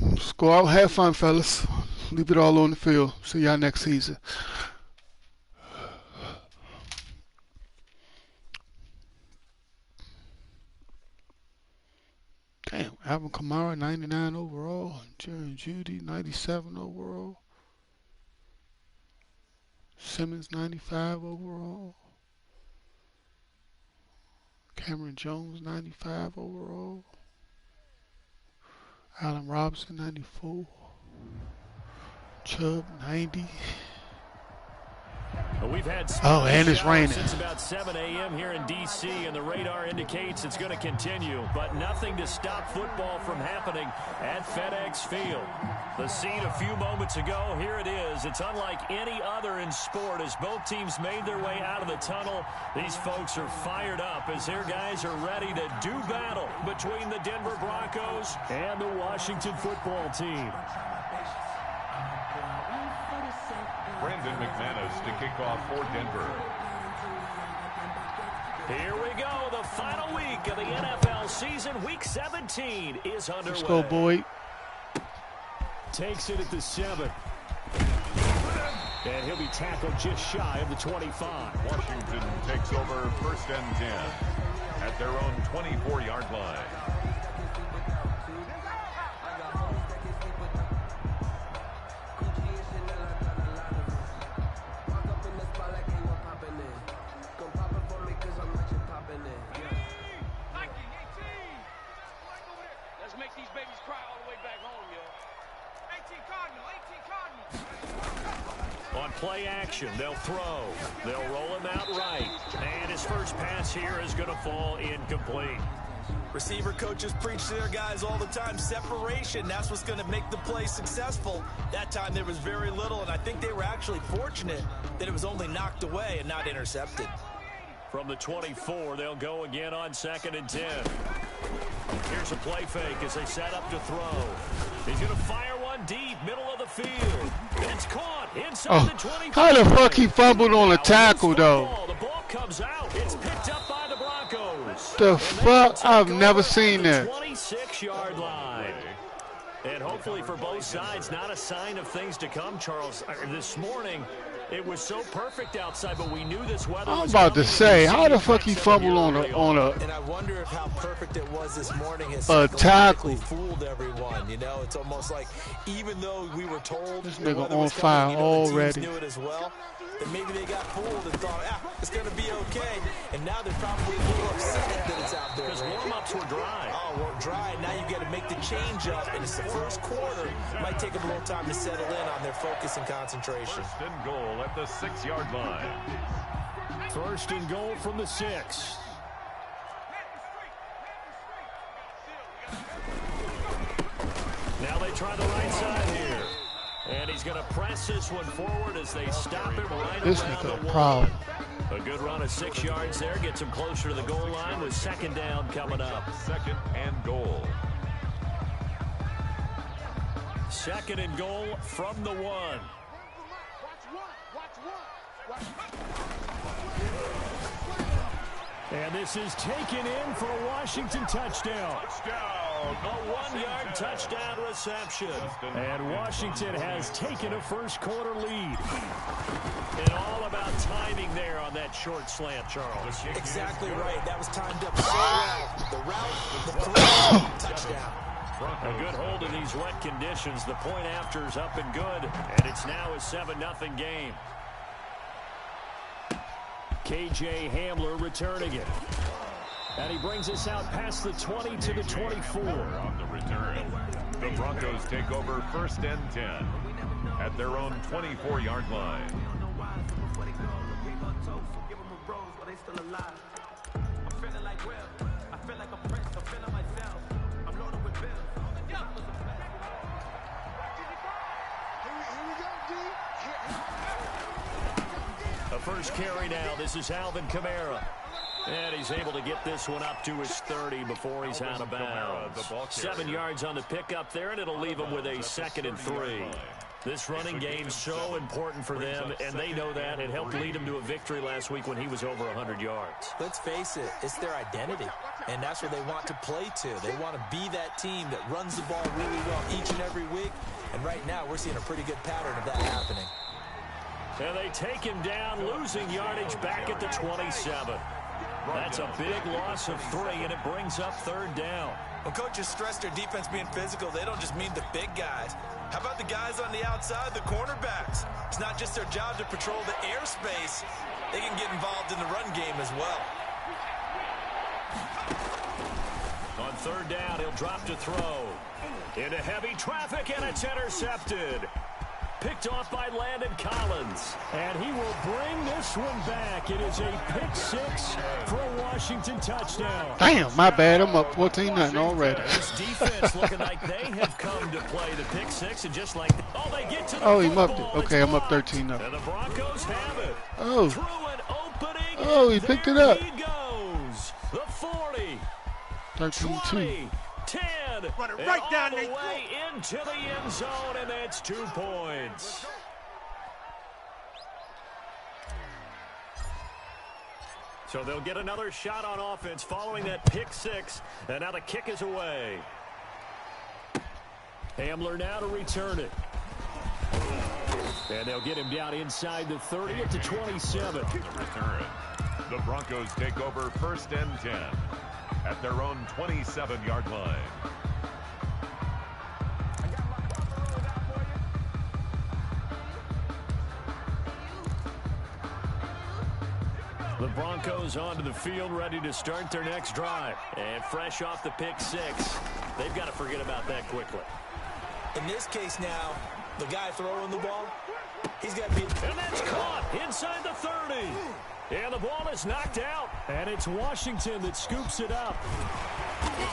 Let's go out, have fun, fellas. Leave it all on the field. See y'all next season. Damn, Alvin Kamara, 99 overall. Jerry Judy, 97 overall. Simmons, 95 overall. Cameron Jones, 95 overall. Allen Robinson, 94. Chubb, 90. We've had and it's raining since about 7 a.m. here in D.C., and the radar indicates it's going to continue, but nothing to stop football from happening at FedEx Field. The scene a few moments ago, here it is. It's unlike any other in sport as both teams made their way out of the tunnel. These folks are fired up as their guys are ready to do battle between the Denver Broncos and the Washington football team. Brandon McManus to kick off for Denver. Here we go. The final week of the NFL season. Week 17 is underway. Let's go, boy. Takes it at the 7. And he'll be tackled just shy of the 25. Washington takes over 1st and 10 at their own 24-yard line. Play action. They'll throw. They'll roll him out right. And his first pass here is going to fall incomplete. Receiver coaches preach to their guys all the time. Separation, that's what's going to make the play successful. That time there was very little, and I think they were actually fortunate that it was only knocked away and not intercepted. From the 24, they'll go again on 2nd and 10. Here's a play fake as they set up to throw. He's going to fire one deep, middle of the field. It's caught inside the 25. How the fuck he fumbled on a tackle, though? The ball comes out. It's picked up by the Broncos. The fuck? I've never seen that. 26-yard line. And hopefully for both sides, not a sign of things to come, Charles. This morning, it was so perfect outside, but we knew this weather was I'm about to say, how the fuck he fumbled on a and I wonder if how perfect it was this morning has tackle fooled everyone. You know, it's almost like even though we were told this nigga on fire already. Knew it as well. And maybe they got fooled and thought, it's going to be okay. And now they're probably a little upset that it's out there. Because warm-ups were dry. Oh, we're dry. Now you got to make the change up, and it's the first quarter. Might take them a little time to settle in on their focus and concentration. 1st and goal at the 6-yard line. 1st and goal from the 6. Now they try the right side here. And he's going to press this one forward as they stop him right around the wall. A good run of 6 yards there. Gets him closer to the goal line with 2nd down coming up. 2nd and goal. 2nd and goal from the 1. And this is taken in for a Washington touchdown. A 1-yard touchdown reception. And Washington has taken a first-quarter lead. And all about timing there on that short slant, Charles. Exactly right. That was timed up so well. The route, the play, touchdown. A good hold in these wet conditions. The point after is up and good. And it's now a 7-0 game. K.J. Hamler returning it. And he brings us out past the 20 to the 24. On the return, the Broncos take over 1st and 10 at their own 24-yard line. A first carry now. This is Alvin Kamara. And he's able to get this one up to his 30 before he's out of bounds. 7 yards on the pickup there, and it'll leave him with a 2nd and 3. This running game's so important for them, and they know that. It helped lead them to a victory last week when he was over 100 yards. Let's face it, it's their identity, and that's what they want to play to. They want to be that team that runs the ball really well each and every week, and right now we're seeing a pretty good pattern of that happening. And they take him down, losing yardage back at the 27. That's a big loss of 3, and it brings up 3rd down. When coaches stress their defense being physical, they don't just mean the big guys. How about the guys on the outside, the cornerbacks? It's not just their job to patrol the airspace. They can get involved in the run game as well. On 3rd down, he'll drop to throw. Into heavy traffic, and it's intercepted. Picked off by Landon Collins. And he will bring this one back. It is a pick 6 for a Washington touchdown. Damn, my bad. I'm up 14-0 already. This defense looking like they have come to play the pick 6, and just like they get to the Oh, he muffed it. football, Okay, it's I'm up blocked. 13-0. And the Broncos have it. Oh. Through an opening. Oh, he and picked it there up. He goes. The 40. 13-2. 20, 10, Run it and right all down the their way into the end zone, and that's 2 points. So they'll get another shot on offense following that pick 6, and now the kick is away. Hamler now to return it. And they'll get him down inside the 30 at the 27. The return. The Broncos take over 1st and 10 at their own 27-yard line. The Broncos onto the field, ready to start their next drive. And fresh off the pick 6, they've got to forget about that quickly. In this case now, the guy throwing the ball, he's got to be... And that's caught inside the 30. And the ball is knocked out. And it's Washington that scoops it up.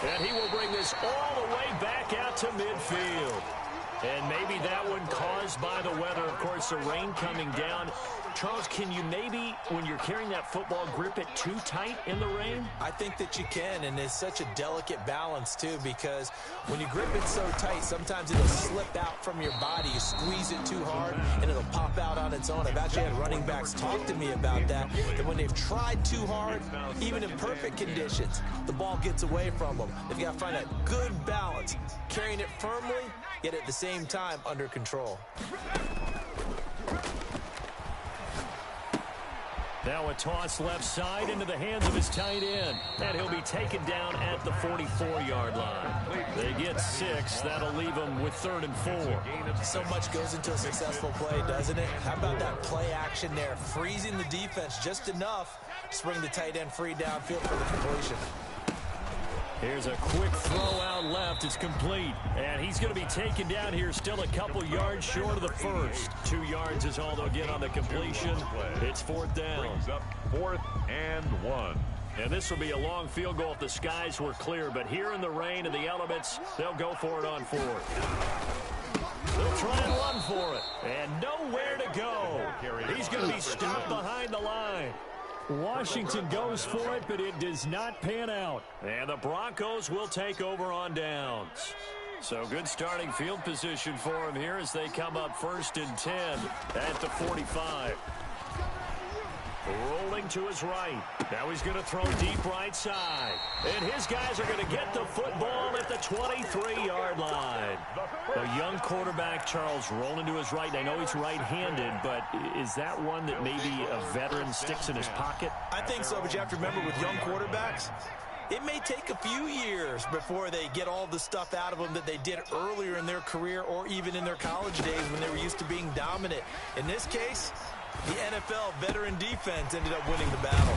And he will bring this all the way back out to midfield. And maybe that one caused by the weather. Of course, the rain coming down. Charles, can you maybe, when you're carrying that football, grip it too tight in the rain? I think that you can, and it's such a delicate balance, too, because when you grip it so tight, sometimes it'll slip out from your body. You squeeze it too hard, and it'll pop out on its own. I've actually had running backs talk to me about that when they've tried too hard, even in perfect conditions, the ball gets away from them. They've got to find a good balance, carrying it firmly, yet at the same time under control. Now a toss left side into the hands of his tight end. And he'll be taken down at the 44-yard line. They get 6. That'll leave them with 3rd and 4. So much goes into a successful play, doesn't it? How about that play action there? Freezing the defense just enough to bring the tight end free downfield for the completion. Here's a quick throw out left. It's complete. And he's going to be taken down here, still a couple yards short of the first. 2 yards is all they'll get on the completion. It's 4th down. Brings up 4th and 1. And this will be a long field goal if the skies were clear. But here in the rain and the elements, they'll go for it on 4th. They'll try and run for it. And nowhere to go. He's going to be stopped behind the line. Washington goes for it, but it does not pan out. And the Broncos will take over on downs. So good starting field position for him here as they come up 1st and 10 at the 45. Rolling to his right. Now he's going to throw deep right side. And his guys are going to get the football at the 23-yard line. A young quarterback, Charles, rolling to his right. I know he's right-handed, but is that one that maybe a veteran sticks in his pocket? I think so, but you have to remember with young quarterbacks, it may take a few years before they get all the stuff out of them that they did earlier in their career or even in their college days when they were used to being dominant. In this case, the NFL veteran defense ended up winning the battle.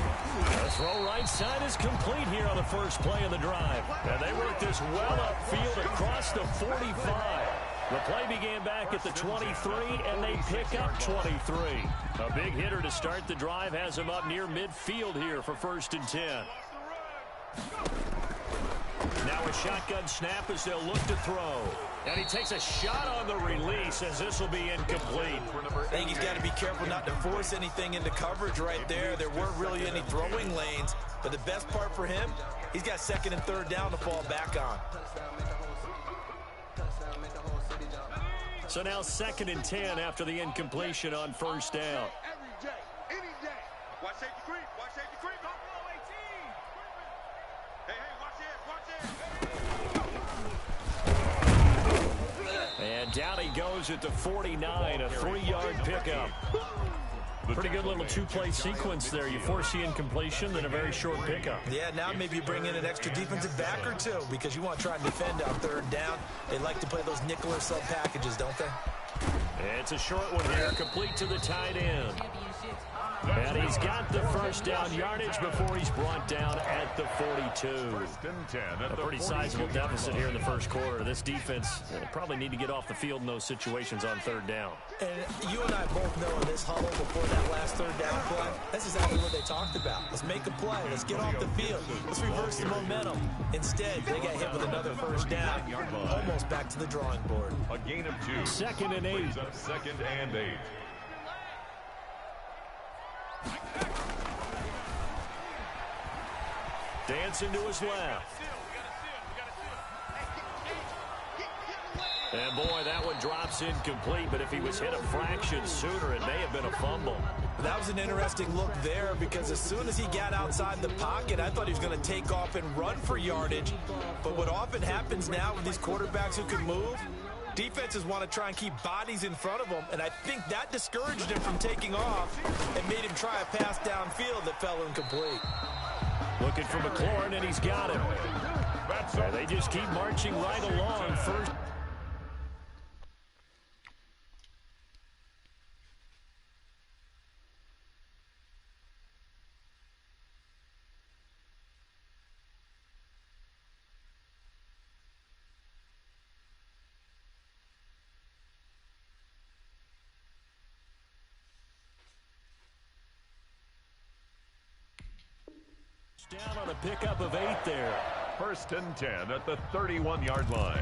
The throw right side is complete here on the first play of the drive. And they work this well upfield across the 45. The play began back at the 23, and they pick up 23. A big hitter to start the drive has him up near midfield here for 1st and 10. Now a shotgun snap as they'll look to throw. And he takes a shot on the release as this will be incomplete. I think he's got to be careful not to force anything into coverage right there. There weren't really any throwing lanes. But the best part for him, he's got 2nd and 3rd down to fall back on. So now 2nd and 10 after the incompletion on first down. Every day, any day. Watch safety creep. Watch safety creep. Hey, watch this. And down he goes at the 49, a 3-yard pickup. Pretty good little two-play sequence there. You force the incompletion, then a very short pickup. Yeah, now maybe you bring in an extra defensive back or two because you want to try and defend on 3rd down. They like to play those nickel or sub packages, don't they? It's a short one here, complete to the tight end. And he's got the first down yardage before he's brought down at the 42. A pretty sizable deficit here in the first quarter. This defense probably need to get off the field in those situations on 3rd down. And you and I both know in this huddle before that last 3rd down play, that's exactly what they talked about. Let's make a play. Let's get off the field. Let's reverse the momentum. Instead, they got hit with another first down. Almost back to the drawing board. A gain of 2. 2nd and 8. 2nd and 8. Dancing to his left. And boy, that one drops incomplete, but if he was hit a fraction sooner, it may have been a fumble. That was an interesting look there because as soon as he got outside the pocket, I thought he was going to take off and run for yardage. But what often happens now with these quarterbacks who can move, defenses want to try and keep bodies in front of them, and I think that discouraged him from taking off and made him try a pass downfield that fell incomplete. Looking for McLaurin, and he's got him. And they just keep marching right along. First. Down on a pickup of 8 there. 1st and 10 at the 31-yard line.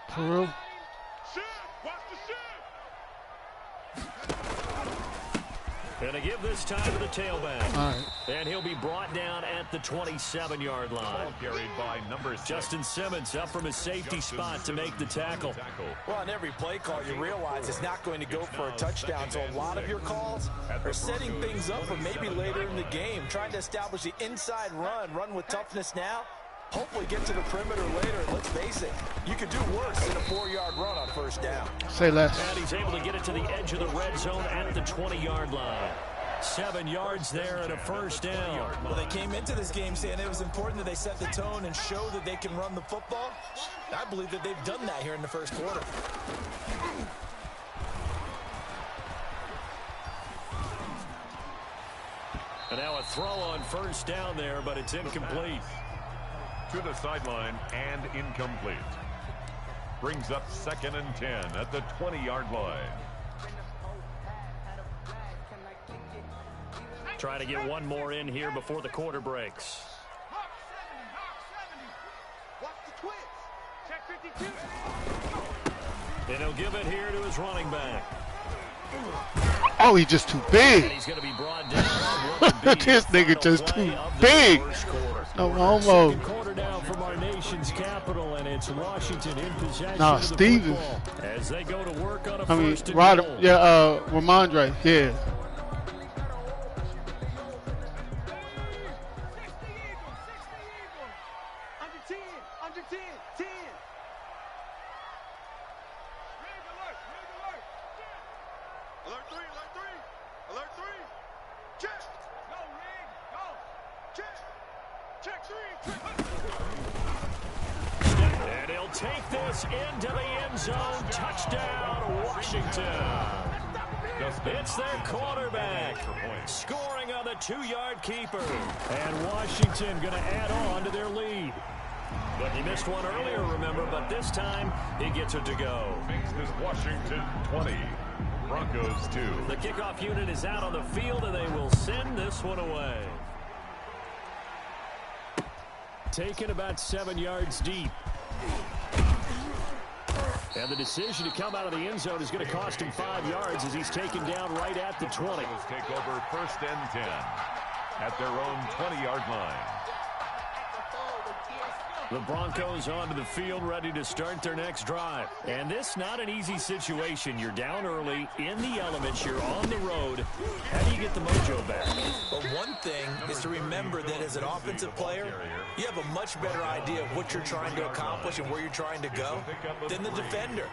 For real? Gonna give this time to the tailback. All right. And he'll be brought down at the 27-yard line. Carried by number 6. Justin Simmons up from his safety spot to make the tackle. Well, on every play call, you realize it's not going to go for a touchdown, so a lot of your calls are setting things up for maybe later in the game, trying to establish the inside run with toughness now, hopefully get to the perimeter later. And let's face it, you could do worse than a 4-yard run on 1st down. Say less. And he's able to get it to the edge of the red zone at the 20-yard line. 7 yards there and a 1st down. Well, they came into this game saying it was important that they set the tone and show that they can run the football. I believe that they've done that here in the first quarter. And now a throw on 1st down there, but it's incomplete. To the sideline and incomplete. Brings up 2nd and 10 at the 20-yard line. Trying to get one more in here before the quarter breaks. And he'll give it here to his running back. Oh, he's just too big. And he's going to be brought down. This nigga just too big. No homo. Second quarter now from our nation's capital, and it's Washington in possession Nah, of the Stevens. football. As they go to work on a I mean, first and Ryder, goal. yeah, Ramondre, yeah. And he'll take this into the end zone. Touchdown, Washington. It's their quarterback scoring on the 2-yard keeper. And Washington going to add on to their lead. But he missed one earlier, remember, but this time he gets it to go. Makes this Washington 20. Broncos 2. The kickoff unit is out on the field, and they will send this one away. Taken about 7 yards deep. And the decision to come out of the end zone is going to cost him 5 yards as he's taken down right at the 20. Take over 1st and 10 at their own 20-yard line. The Broncos onto the field, ready to start their next drive. And this not an easy situation. You're down early, in the elements, you're on the road. How do you get the mojo back? But one thing is to remember that as an offensive player, you have a much better idea of what you're trying to accomplish and where you're trying to go than the defender.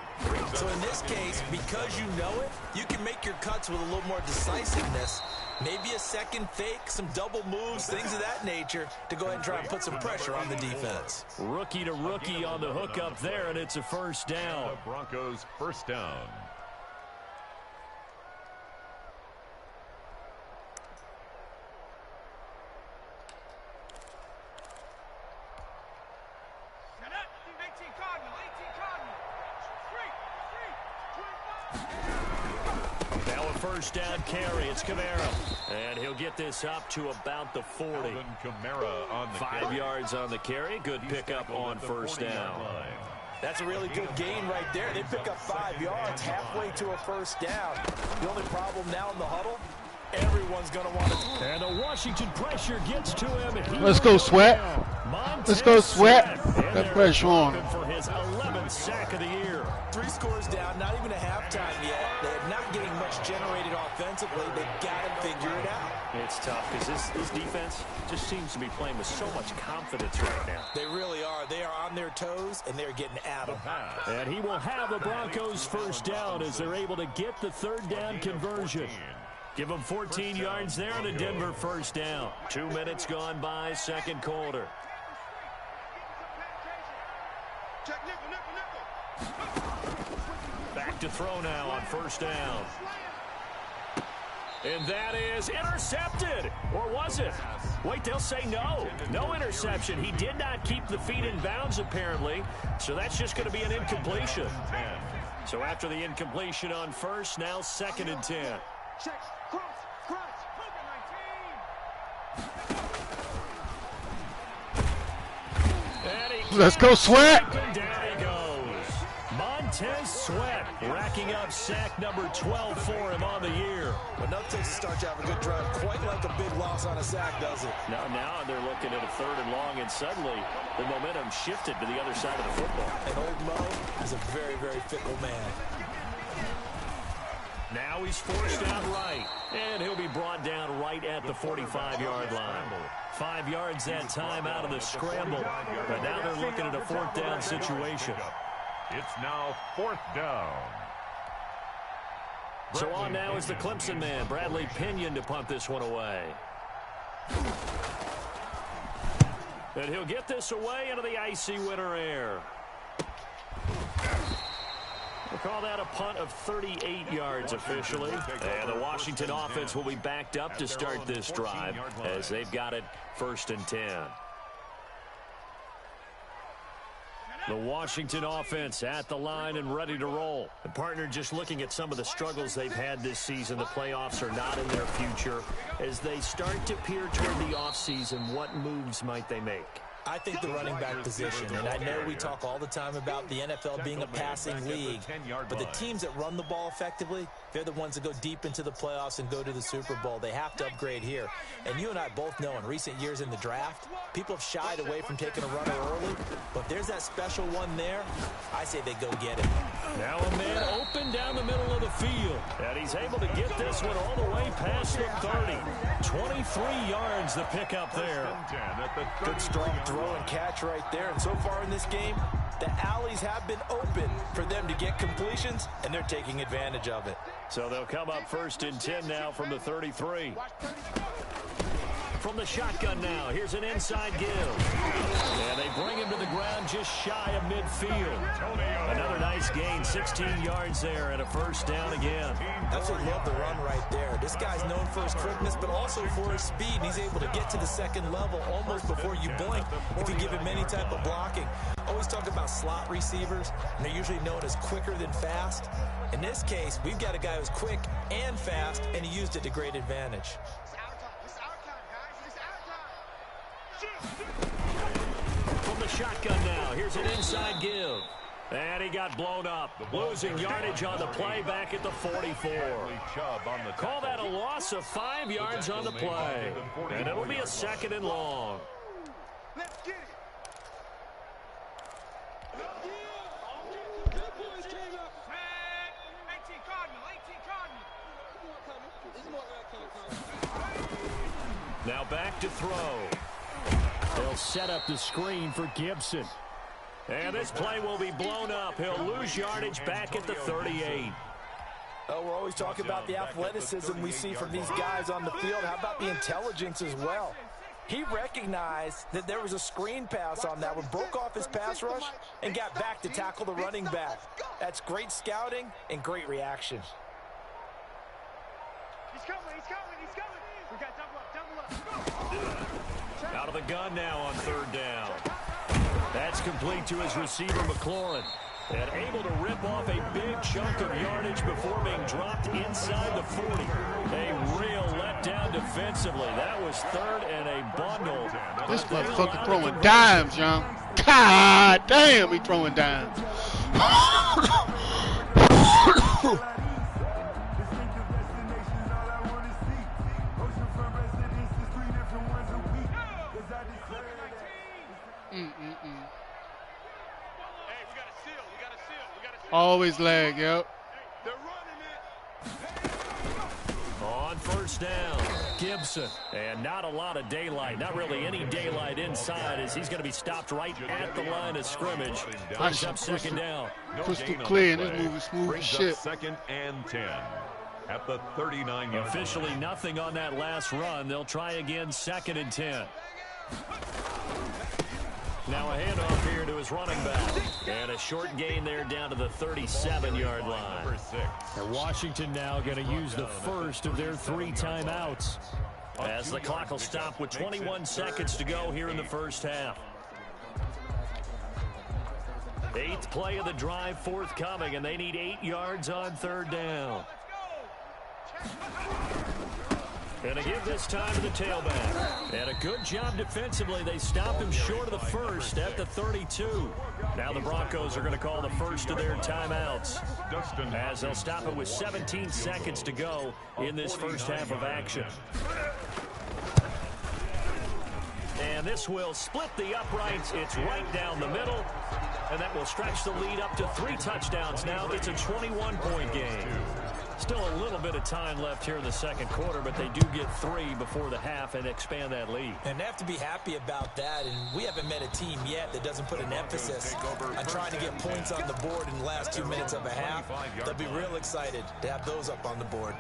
So in this case, because you know it, you can make your cuts with a little more decisiveness. Maybe a second fake, some double moves, things of that nature to go ahead and try and put some pressure on the defense. Rookie to rookie on the hook up there, and it's a first down. The Broncos 1st down. Set up. 18 Cardinal. 18 Cardinal. 3, 25. Now a first down carry. It's Camara. And he'll get this up to about the 40. Alvin Kamara on the 5 carry. yards on the carry. Good pickup on first down. That's a really good gain right there. They pick up 5 yards halfway to a first down. The only problem now in the huddle, everyone's going to want to... And the Washington pressure gets to him. And Let's go, Sweat. Let's go, Sweat. And That pressure on him. for his 11th sack of the year. 3 scores down, not even a halftime yet. They're not getting much generated offensively. They've got to figure it out. It's tough because this defense just seems to be playing with so much confidence right now. They really are. They are on their toes, and they're getting at them. And he will have the Broncos first down as they're able to get the third down conversion. Give them 14 yards there and a Denver first down. 2 minutes gone by, second quarter. Check nickel. Back to throw now on first down. And that is intercepted. Or was it? Wait, they'll say no. No interception. He did not keep the feet in bounds, apparently. So that's just going to be an incompletion. So after the incompletion on first, now 2nd and 10. Check. Cross. Let's go, Sweat. And down he goes. Montez Sweat racking up sack number 12 for him on the year. But nothing takes to start you have a good drive quite like a big loss on a sack, does it? Now they're looking at a 3rd and long, and suddenly the momentum shifted to the other side of the football. And old Mo is a very, very fickle man. Now he's forced out right, and he'll be brought down right at the 45-yard line. 5 yards that time out of the scramble, but now they're looking at a 4th down situation. It's now 4th down. So on now is the Clemson man, Bradley Pinion, to punt this one away. And he'll get this away into the icy winter air. We'll call that a punt of 38 yards officially. And the Washington offense will be backed up to start this drive as they've got it 1st and 10. The Washington offense at the line and ready to roll. The partner, just looking at some of the struggles they've had this season, the playoffs are not in their future. As they start to peer toward the offseason, what moves might they make? I think the running back position, and I know we talk all the time about the NFL being a passing league, but the teams that run the ball effectively, they're the ones that go deep into the playoffs and go to the Super Bowl. They have to upgrade here. And you and I both know in recent years in the draft, people have shied away from taking a runner early, but if there's that special one there, I say they go get it. Now a man open down the middle of the field, and he's able to get this one all the way past the 30. 23 yards the pickup there. Good strong throw and catch right there. And so far in this game, the alleys have been open for them to get completions, and they're taking advantage of it. So they'll come up 1st and 10 now from the 33. From the shotgun now, here's an inside give. And they bring him to the ground just shy of midfield. Another nice gain, 16 yards there, and a first down again. Absolutely love the run right there. This guy's known for his quickness, but also for his speed. And he's able to get to the second level almost before you blink if you give him any type of blocking. Always talk about slot receivers, and they're usually known as quicker than fast. In this case, we've got a guy who's quick and fast, and he used it to great advantage. From the shotgun now, here's an inside give. And he got blown up, losing yardage on the play back at the 44. Call that a loss of 5 yards on the play. And it'll be a 2nd and long. Let's get it. Now back to throw. They'll set up the screen for Gibson. And this play will be blown up. He'll lose yardage back at the 38. Oh, we're always talking about the athleticism we see from these guys on the field. How about the intelligence as well? He recognized that there was a screen pass on that one, broke off his pass rush, and got back to tackle the running back. That's great scouting and great reaction. He's coming, he's coming, he's coming. We got double up. Out of the gun now on 3rd down. That's complete to his receiver, McLaurin. And able to rip off a big chunk of yardage before being dropped inside the 40. A real letdown defensively. That was 3rd and a bundle. This motherfucker throwing dimes, young. God damn, he throwing dimes. Always lag, yep. They're running it. On 1st down, Gibson. And not a lot of daylight. Not really any daylight inside as he's going to be stopped right at the line of scrimmage. Brings up 2nd down. Crystal clear, and this movie smooth as shit. 2nd and 10 at the 39-yard. Officially nothing on that last run. They'll try again 2nd and 10. Now a handoff here to his running back. And a short gain there down to the 37-yard line. And Washington now going to use the first of their 3 timeouts. As the clock will stop with 21 seconds to go here in the 1st half. 8th play of the drive forthcoming, and they need 8 yards on 3rd down. And a give this time to the tailback. And a good job defensively. They stopped him short of the first at the 32. Now the Broncos are going to call the first of their timeouts, as they'll stop it with 17 seconds to go in this first half of action. And this will split the uprights. It's right down the middle. And that will stretch the lead up to 3 touchdowns. Now it's a 21-point game. Still a little bit of time left here in the 2nd quarter, but they do get 3 before the half and expand that lead. And they have to be happy about that, and we haven't met a team yet that doesn't put an emphasis on trying to get points on the board in the last 2 minutes of a half. They'll be real excited to have those up on the board.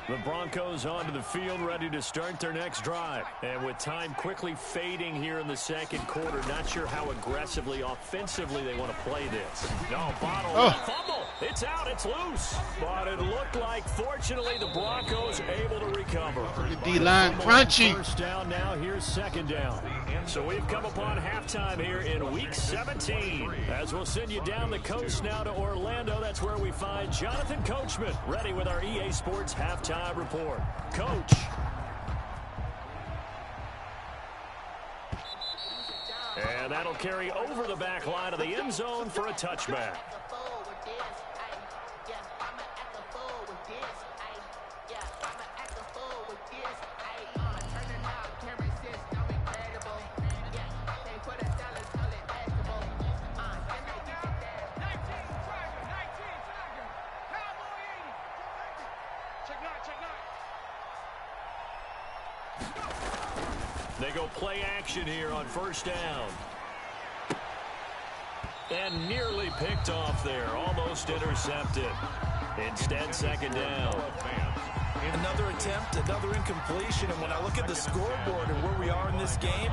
The Broncos onto the field, ready to start their next drive. And with time quickly fading here in the 2nd quarter, not sure how aggressively, offensively they want to play this. No, bottle, fumble. It's out, it's loose. But it looked like, fortunately, the Broncos able to recover. The D-line crunchy. 1st down now, here's 2nd down. So we've come upon halftime here in Week 17. As we'll send you down the coast now to Orlando, that's where we find Jonathan Coachman, ready with our EA Sports halftime report. Coach. And that'll carry over the back line of the end zone for a touchback. They go play action here on 1st down. And nearly picked off there. Almost intercepted. Instead, 2nd down. Another attempt, another incompletion. And when I look at the scoreboard and where we are in this game,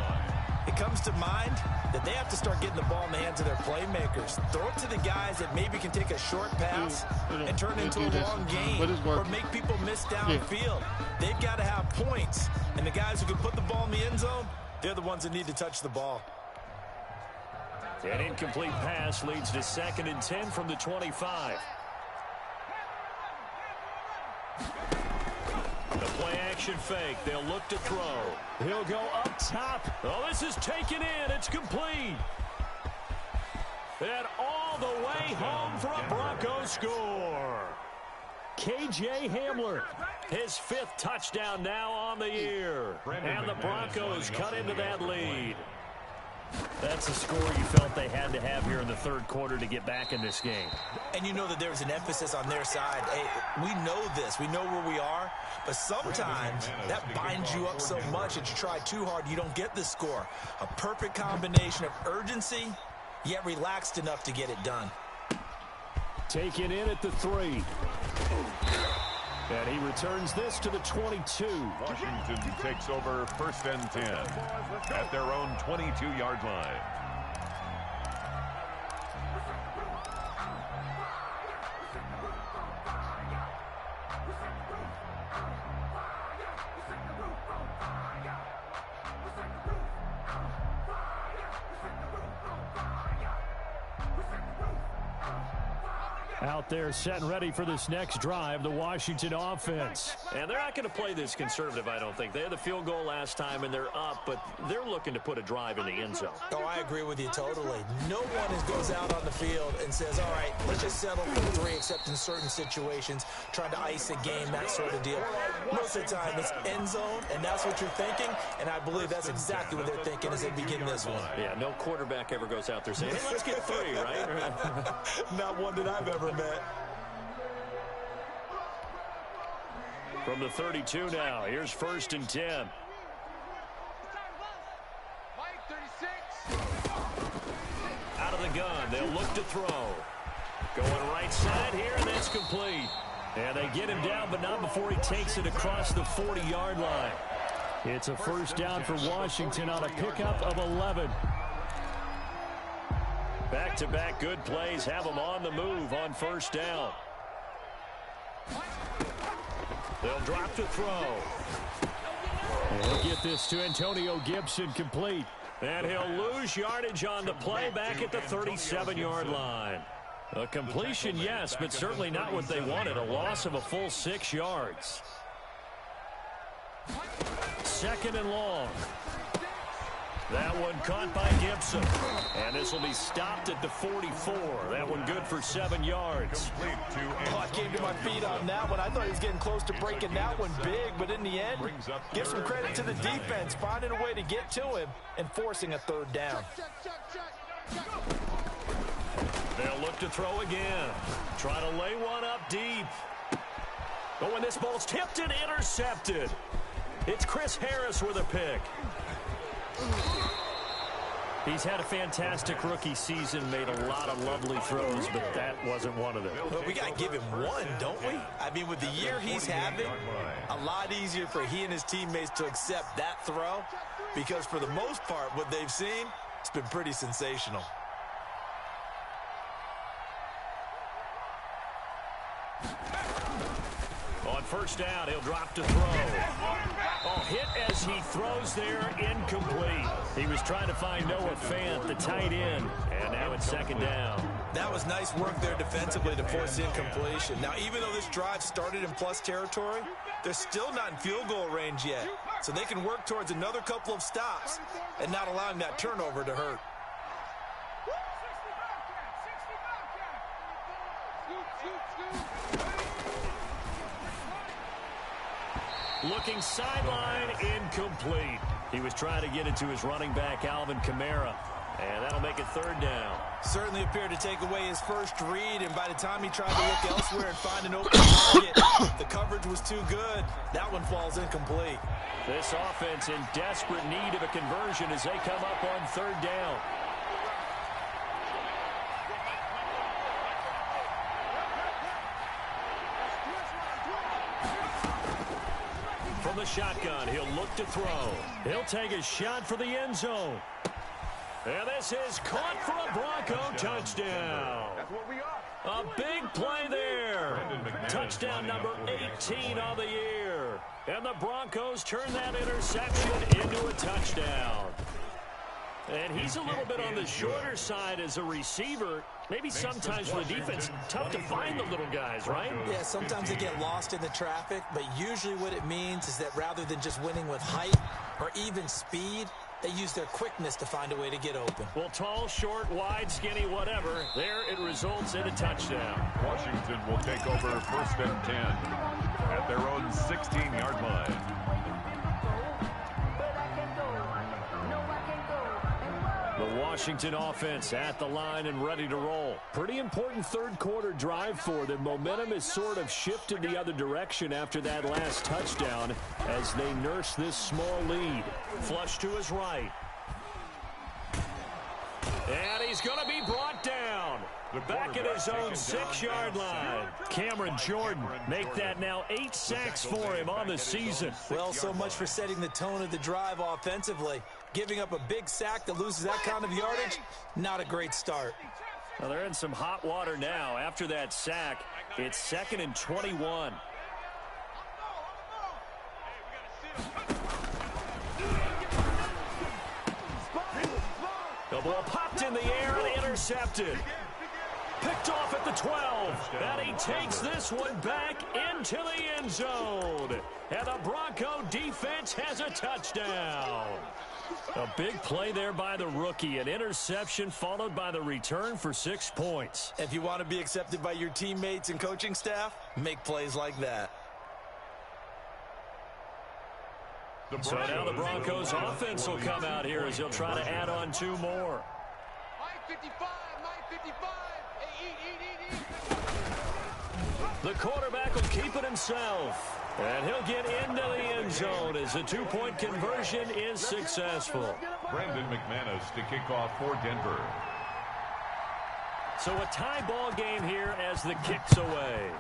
it comes to mind that they have to start getting the ball in the hands of their playmakers. Throw it to the guys that maybe can take a short pass and turn it into a long gain or make people miss downfield. They've got to have points. And the guys who can put the ball in the end zone, they're the ones that need to touch the ball. An incomplete pass leads to 2nd and 10 from the 25. The play action fake. They'll look to throw. He'll go up top. Oh, this is taken in. It's complete. And all the way home for a Broncos score. K.J. Hamler. His 5th touchdown now on the year. And the Broncos cut into that lead. That's a score you felt they had to have here in the 3rd quarter to get back in this game. And you know that there's an emphasis on their side. Hey, we know this. We know where we are. But sometimes that binds you up so much that you try too hard, you don't get the score. A perfect combination of urgency, yet relaxed enough to get it done. Taken in at the 3. And he returns this to the 22. Washington takes over 1st and 10 at their own 22-yard line. Out there set and ready for this next drive, the Washington offense. And they're not going to play this conservative, I don't think. They had the field goal last time, and they're up, but they're looking to put a drive in the end zone. Oh, I agree with you totally. No one goes out on the field and says, all right, let's just settle for 3, except in certain situations, trying to ice a game, that sort of deal. Most of the time, it's end zone, and that's what you're thinking, and I believe that's exactly what they're thinking as they begin this one. Yeah, no quarterback ever goes out there saying, hey, let's get 3, right? Not one that I've ever met. From the 32 now, here's 1st and 10. Out of the gun, they'll look to throw. Going right side here, and that's complete. And they get him down, but not before he takes it across the 40-yard line. It's a 1st down for Washington on a pickup of 11. Back-to-back good plays have them on the move on 1st down. They'll drop to throw. And he'll get this to Antonio Gibson complete. And he'll lose yardage on the play back at the 37-yard line. A completion, yes, but certainly not what they wanted. A loss of a full 6 yards. 2nd and long. That one caught by Gibson. And this will be stopped at the 44. That one good for 7 yards. Oh, I came to my feet on that one. I thought he was getting close to breaking that one big, but in the end, give some credit to the defense, finding a way to get to him and forcing a 3rd down. They'll look to throw again. Try to lay one up deep. But when this ball's tipped and intercepted, it's Chris Harris with a pick. He's had a fantastic rookie season, made a lot of lovely throws, but that wasn't one of them. Well, we got to give him one, don't we? I mean, with the year he's having, a lot easier for he and his teammates to accept that throw, because for the most part, what they've seen, it's been pretty sensational. On 1st down, he'll drop to throw. Oh, hit as he throws there, incomplete. He was trying to find Noah Fant, the tight end, and now it's 2nd down. That was nice work there defensively to force incompletion. Now, even though this drive started in plus territory, they're still not in field goal range yet. So they can work towards another couple of stops and not allowing that turnover to hurt. Looking sideline, incomplete. He was trying to get it to his running back, Alvin Kamara. And that'll make it 3rd down. Certainly appeared to take away his first read, and by the time he tried to look elsewhere and find an open target, the coverage was too good. That one falls incomplete. This offense in desperate need of a conversion as they come up on 3rd down. From the shotgun, he'll look to throw. He'll take a shot for the end zone. And this is caught for a Bronco touchdown. A big play there. Touchdown number 18 on the year. And the Broncos turn that interception into a touchdown. And he's a little bit on the shorter side as a receiver. Maybe sometimes for the defense, tough to find the little guys, right? Yeah, sometimes they get lost in the traffic, but usually what it means is that rather than just winning with height or even speed, They use their quickness to find a way to get open. Well, tall, short, wide, skinny, whatever. There it results in a touchdown. Washington will take over 1st and 10 at their own 16-yard line. The Washington offense at the line and ready to roll. Pretty important third quarter drive for them. Momentum has sort of shifted the other direction after that last touchdown as they nurse this small lead. Flush to his right. And he's going to be brought down. Back at his own 6-yard line. Cameron Jordan make that now 8 sacks for him on the season. Well, so much for setting the tone of the drive offensively. Giving up a big sack that loses that kind of yardage, not a great start. Well, they're in some hot water now. After that sack, it's 2nd and 21. The ball popped in the air and intercepted. Picked off at the 12. And he takes this one back into the end zone. And the Bronco defense has a touchdown. A big play there by the rookie. An interception followed by the return for 6 points. If you want to be accepted by your teammates and coaching staff, make plays like that. So now the Broncos offense will come out here as they'll try to add on 2 more. 55, 55. Hey, eat. The quarterback will keep it himself. And he'll get into the end zone as the 2-point conversion is successful. Brandon McManus to kick off for Denver. So a tie ball game here as the kick's away.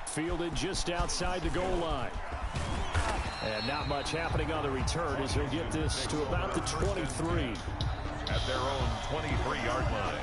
Fielded just outside the goal line. And not much happening on the return as he'll get this to about the 23. At their own 23-yard line.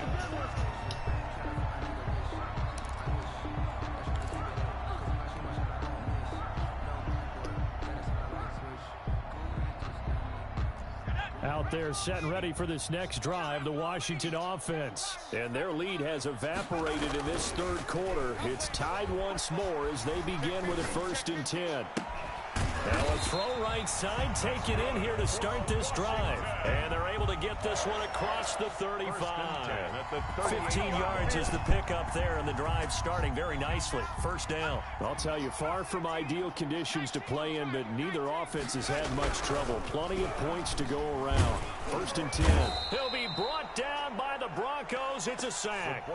Out there set and ready for this next drive, the Washington offense. And their lead has evaporated in this third quarter. It's tied once more as they begin with a 1st and 10. Now a throw right side taken in here to start this drive. And they're able to get this one across the 35. 15 yards is the pickup there, and the drive starting very nicely. 1st down. I'll tell you, far from ideal conditions to play in, but neither offense has had much trouble. Plenty of points to go around. 1st and 10. He'll be brought down by the Broncos. It's a sack.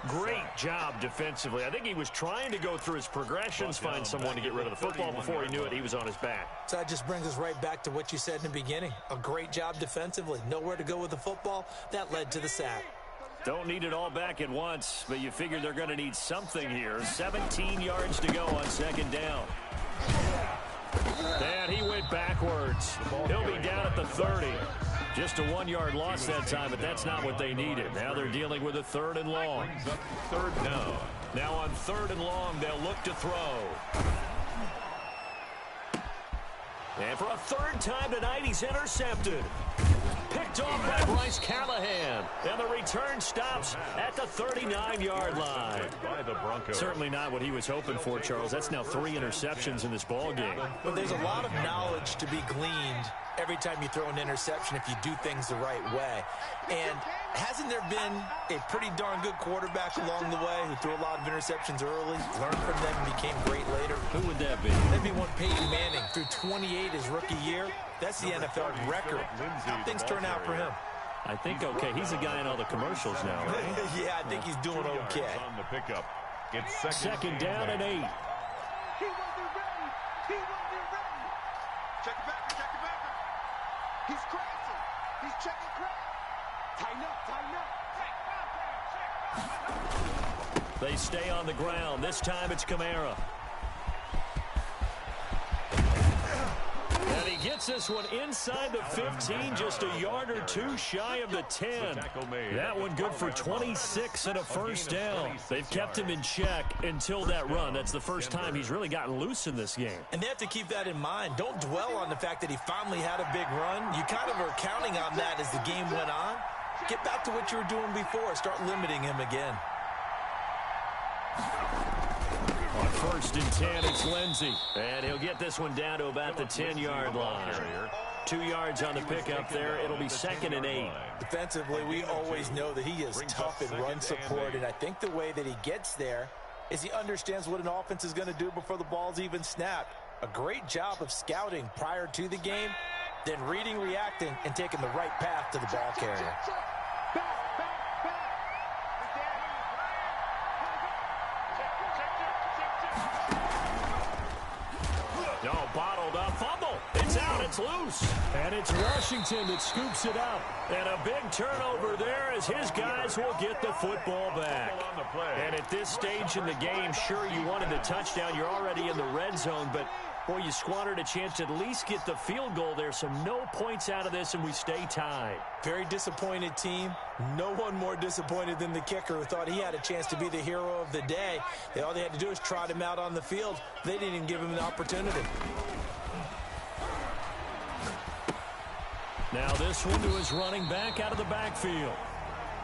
Great job defensively. I think he was trying to go through his progressions, find someone to get rid of the football. Before he knew it, he was on his back. So that just brings us right back to what you said in the beginning. A great job defensively. Nowhere to go with the football. That led to the sack. Don't need it all back at once, but you figure they're going to need something here. 17 yards to go on 2nd down. And he went backwards. He'll be down at the 30. Just a 1-yard loss that time, but that's not what they needed. Now they're dealing with a 3rd and long. 3rd down. Now on 3rd and long, they'll look to throw. And for a 3rd time tonight, he's intercepted. Picked off by Bryce Callahan. And the return stops at the 39-yard line. By the Broncos. Certainly not what he was hoping for, Charles. That's now 3 interceptions in this ball game. But there's a lot of knowledge to be gleaned every time you throw an interception if you do things the right way. And hasn't there been a pretty darn good quarterback along the way who threw a lot of interceptions early, learned from them, and became great later? Who would that be? That'd be one Peyton Manning. Threw 28 his rookie year. That's the NFL record. How things turn out for him? I think okay. He's a guy in all the commercials now, right? Yeah, I think he's doing okay. On the pickup. It's 2nd down and 8. He wasn't ready. He wasn't ready. Check it back. Check it back. He's crashing. He's checking crack. Tighten up. Check. They stay on the ground. This time it's Kamara. And he gets this one inside the 15, just a yard or 2 shy of the 10. That one good for 26 and a 1st down. They've kept him in check until that run. That's the first time he's really gotten loose in this game. And they have to keep that in mind. Don't dwell on the fact that he finally had a big run. You kind of are counting on that as the game went on. Get back to what you were doing before. Start limiting him again. On first and 10, it's Lindsey. And he'll get this one down to about the 10-yard line. 2 yards on the pickup there. It'll be second and 8. Defensively, we always know that he is tough in run support, and I think the way that he gets there is he understands what an offense is going to do before the ball's even snapped. A great job of scouting prior to the game, then reading, reacting, and taking the right path to the ball carrier. No, bottled up, fumble. It's out, it's loose. And it's Washington that scoops it up. And a big turnover there as his guys will get the football back. And at this stage in the game, sure, you wanted the touchdown. You're already in the red zone, but, boy, you squandered a chance to at least get the field goal there. So no points out of this, and we stay tied. Very disappointed team. No one more disappointed than the kicker who thought he had a chance to be the hero of the day. All they had to do was trot him out on the field. They didn't even give him an opportunity. Now this one to his running back out of the backfield.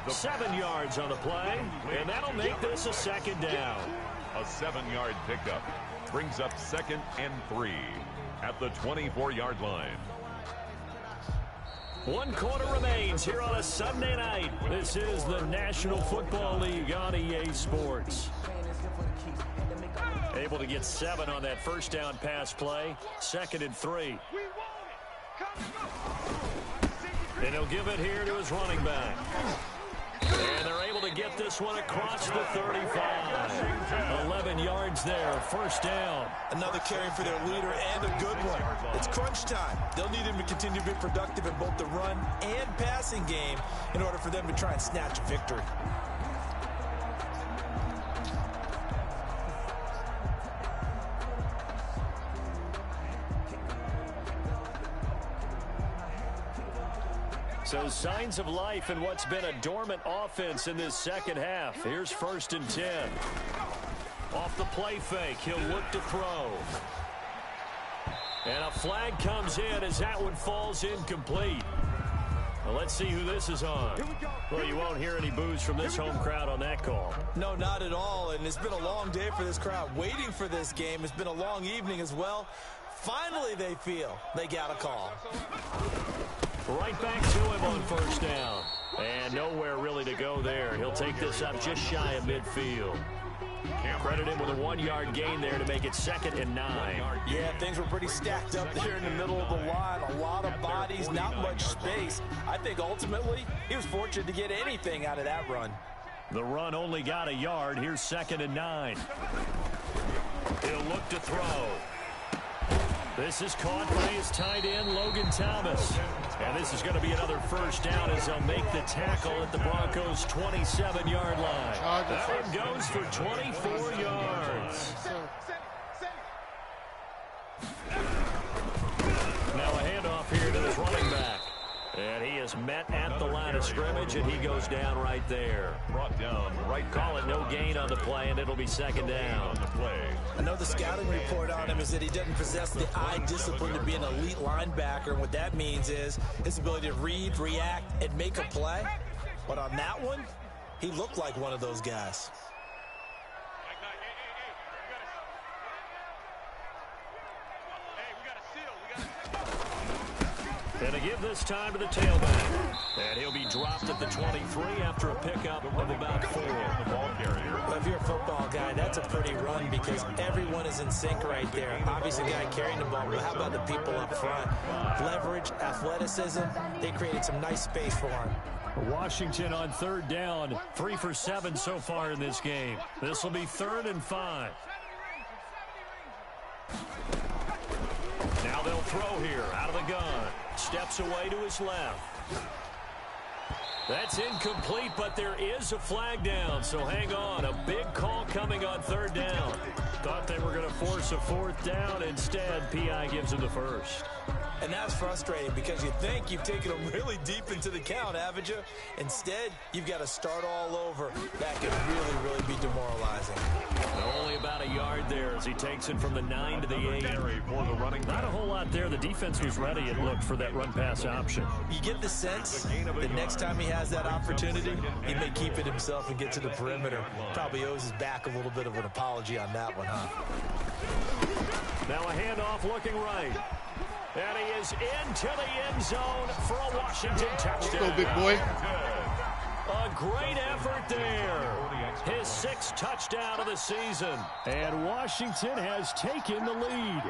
7 yards on the play, and that'll make this a second down. A 7-yard pickup brings up second and 3 at the 24-yard line. 1 quarter remains here on a Sunday night. This is the National Football League on EA Sports. Able to get 7 on that first down pass play. Second and 3. And he'll give it here to his running back. And they're able to get this one across the 35. 11 yards there, first down. Another carry for their leader and a good one. It's crunch time. They'll need him to continue to be productive in both the run and passing game in order for them to try and snatch a victory. So signs of life in what's been a dormant offense in this second half. Here's first and 10. Off the play fake, he'll look to throw. And a flag comes in as that one falls incomplete. Well, let's see who this is on. Well, you won't hear any boos from this home crowd on that call. No, not at all. And it's been a long day for this crowd waiting for this game. It's been a long evening as well. Finally, they feel they got a call. Right back to him on first down. And nowhere really to go there. He'll take this up just shy of midfield. Credit him with a 1-yard gain there to make it second and 9. Yeah, things were pretty stacked up there in the middle of the line. A lot of bodies, not much space. I think ultimately he was fortunate to get anything out of that run. The run only got a yard. Here's second and 9. He'll look to throw. This is caught by his tight end, Logan Thomas. And this is going to be another first down as they'll make the tackle at the Broncos' 27-yard line. That one goes for 24 yards. Now a handoff here to his running back. And he is met at the line of scrimmage, and he goes down right there. Brought down right. Call it no gain on the play, and it'll be second down. I know the scouting report on him is that he doesn't possess the eye discipline to be an elite linebacker. And what that means is his ability to read, react, and make a play. But on that one, he looked like one of those guys. And to give this time to the tailback. And he'll be dropped at the 23 after a pickup of about 4. The ball carrier. Well, if you're a football guy, that's a pretty run because everyone is in sync right there. Obviously, the guy carrying the ball, but how about the people up front? Leverage, athleticism, they created some nice space for him. Washington on third down, 3 for 7 so far in this game. This will be 3rd and 5. Now they'll throw here out of the gun. Steps away to his left. That's incomplete, but there is a flag down, so hang on. A big call coming on third down. Thought they were going to force a 4th down. Instead, P.I. gives him the first. And that's frustrating because you think you've taken them really deep into the count, haven't you? Instead, you've got to start all over. That could really, really be demoralizing. Only about a yard there as he takes it from the 9 to the 8. For the running Not a whole lot there. The defense was ready, it looked, for that run-pass option. You get the sense that next time he has that opportunity, he may keep it himself and get to the perimeter. Probably owes his back a little bit of an apology on that one, huh? Now a handoff looking right. And he is into the end zone for a Washington touchdown. Let's go, big boy. A great effort there. His 6th touchdown of the season. And Washington has taken the lead.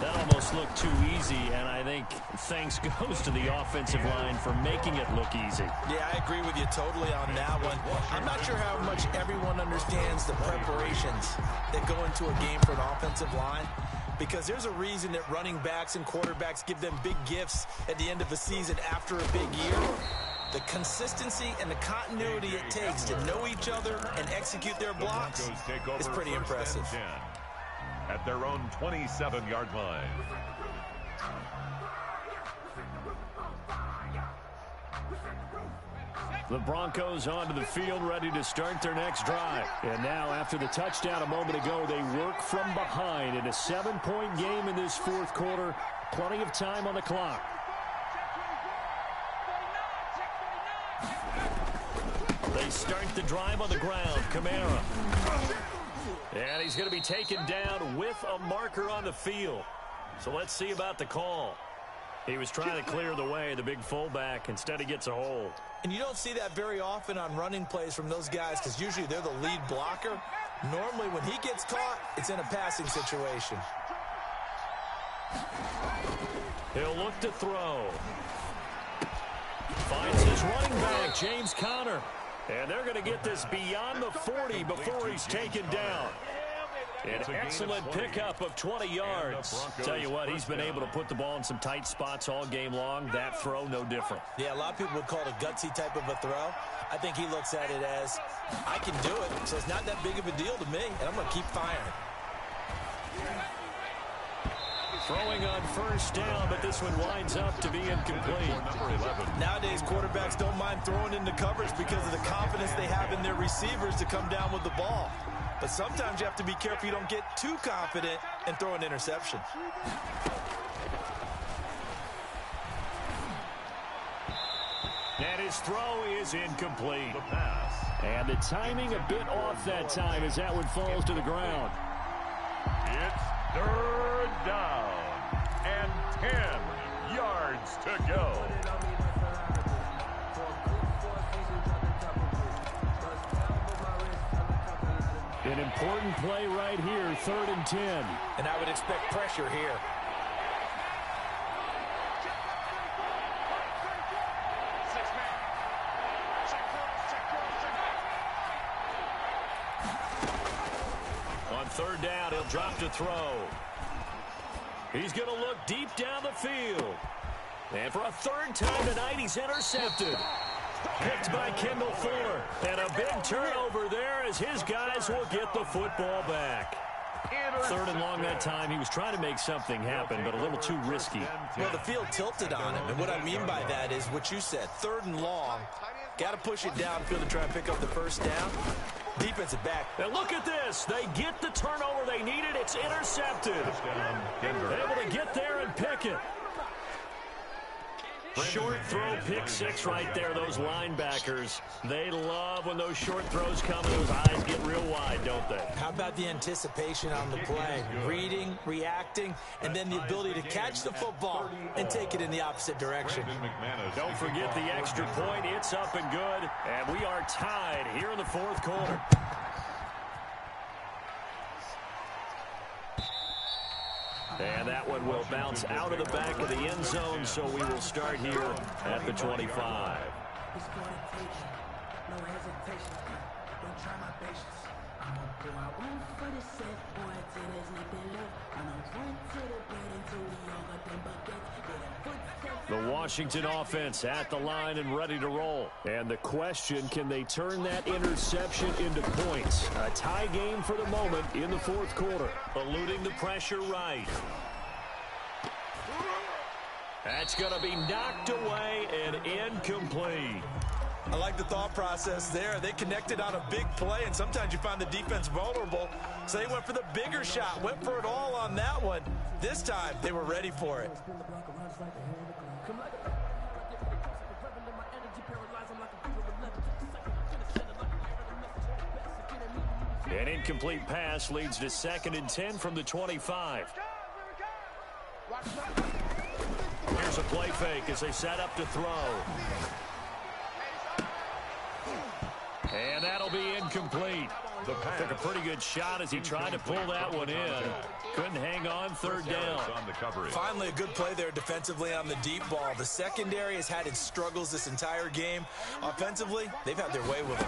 That almost looked too easy, and I think thanks goes to the offensive line for making it look easy. Yeah, I agree with you totally on that one. I'm not sure how much everyone understands the preparations that go into a game for an offensive line, because there's a reason that running backs and quarterbacks give them big gifts at the end of the season after a big year. The consistency and the continuity it takes to know each other and execute their blocks is pretty impressive. At their own 27-yard line. The Broncos onto the field, ready to start their next drive. And now, after the touchdown a moment ago, they work from behind in a 7-point game in this 4th quarter. Plenty of time on the clock. They start the drive on the ground. Kamara. And he's going to be taken down with a marker on the field. So let's see about the call. He was trying to clear the way, the big fullback. Instead, he gets a hold. And you don't see that very often on running plays from those guys, because usually they're the lead blocker. Normally, when he gets caught, it's in a passing situation. He'll look to throw. Finds his running back, James Conner. And they're going to get this beyond the 40 before he's taken down. An excellent pickup of 20 yards. Tell you what, he's been able to put the ball in some tight spots all game long. That throw, no different. Yeah, a lot of people would call it a gutsy type of a throw. I think he looks at it as, I can do it, so it's not that big of a deal to me, and I'm going to keep firing. Throwing on first down, but this one winds up to be incomplete. Nowadays, quarterbacks don't mind throwing into coverage because of the confidence they have in their receivers to come down with the ball. But sometimes you have to be careful you don't get too confident and throw an interception. And his throw is incomplete. The pass. And the timing a bit off that time as that one falls to the ground. It's 3rd down and 10 yards to go. An important play right here, 3rd and 10. And I would expect pressure here. On 3rd down, he'll drop to throw. He's going to look deep down the field. And for a 3rd time tonight, he's intercepted. Picked by Kendall Fuller. And a big turnover there as his guys will get the football back. 3rd and long that time. He was trying to make something happen, but a little too risky. Well, the field tilted on him. And what I mean by that is what you said. 3rd and long. Got to push it downfield to try and pick up the first down. Defensive back. And look at this. They get the turnover they needed. It's intercepted. Able to get there and pick it. Short throw, pick 6 right there. Those linebackers, they love when those short throws come and those eyes get real wide, don't they? How about the anticipation on the play? Reading, reacting, and then the ability to catch the football and take it in the opposite direction. Don't forget the extra point. It's up and good. And we are tied here in the 4th quarter. And that one will bounce out of the back of the end zone, so we will start here at the 25. The Washington offense at the line and ready to roll. And the question, can they turn that interception into points? A tie game for the moment in the 4th quarter. Eluding the pressure right. That's going to be knocked away and incomplete. I like the thought process there. They connected on a big play, and sometimes you find the defense vulnerable. So they went for the bigger shot, went for it all on that one. This time, they were ready for it. An incomplete pass leads to 2nd and 10 from the 25. Here's a play fake as they set up to throw. And that'll be incomplete. Took a pretty good shot as he tried to pull that one in. Couldn't hang on, 3rd down. Finally, a good play there defensively on the deep ball. The secondary has had its struggles this entire game. Offensively, they've had their way with it.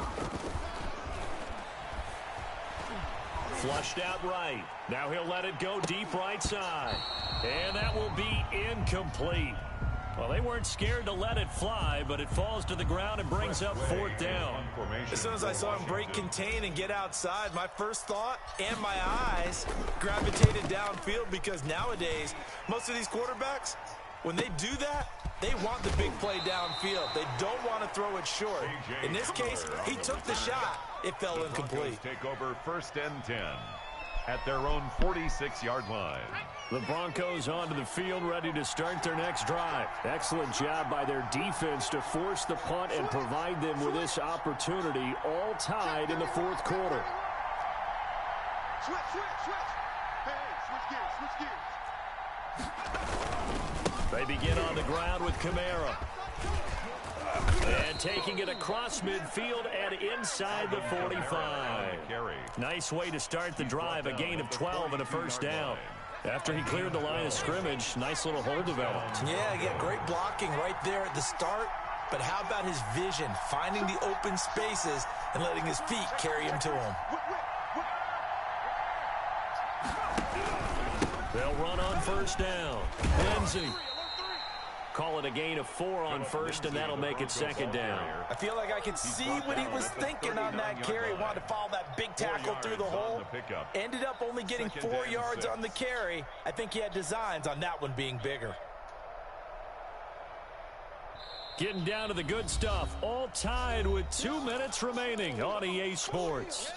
Flushed out right. Now he'll let it go deep right side. And that will be incomplete. Well, they weren't scared to let it fly, but it falls to the ground and brings up 4th down. As soon as I saw him break contain and get outside, my first thought and my eyes gravitated downfield, because nowadays, most of these quarterbacks, when they do that, they want the big play downfield. They don't want to throw it short. In this case, he took the shot. It fell incomplete. Take over 1st and 10 at their own 46-yard line. The Broncos onto the field, ready to start their next drive. Excellent job by their defense to force the punt and provide them with this opportunity, all tied in the 4th quarter. Switch. Hey, switch gears. They begin on the ground with Kamara. And taking it across midfield and inside the 45. Nice way to start the drive, a gain of 12 and a 1st down. After he cleared the line of scrimmage, nice little hole developed. Yeah, great blocking right there at the start. But how about his vision, finding the open spaces and letting his feet carry him to him? They'll run on 1st down. Lindsey. Call it a gain of 4 on 1st, and that'll make it 2nd down. I feel like I could see what he was thinking on that carry. Wanted to follow that big tackle through the hole. Ended up only getting 4 yards on the carry. I think he had designs on that one being bigger. Getting down to the good stuff. All tied with 2 minutes remaining on EA Sports.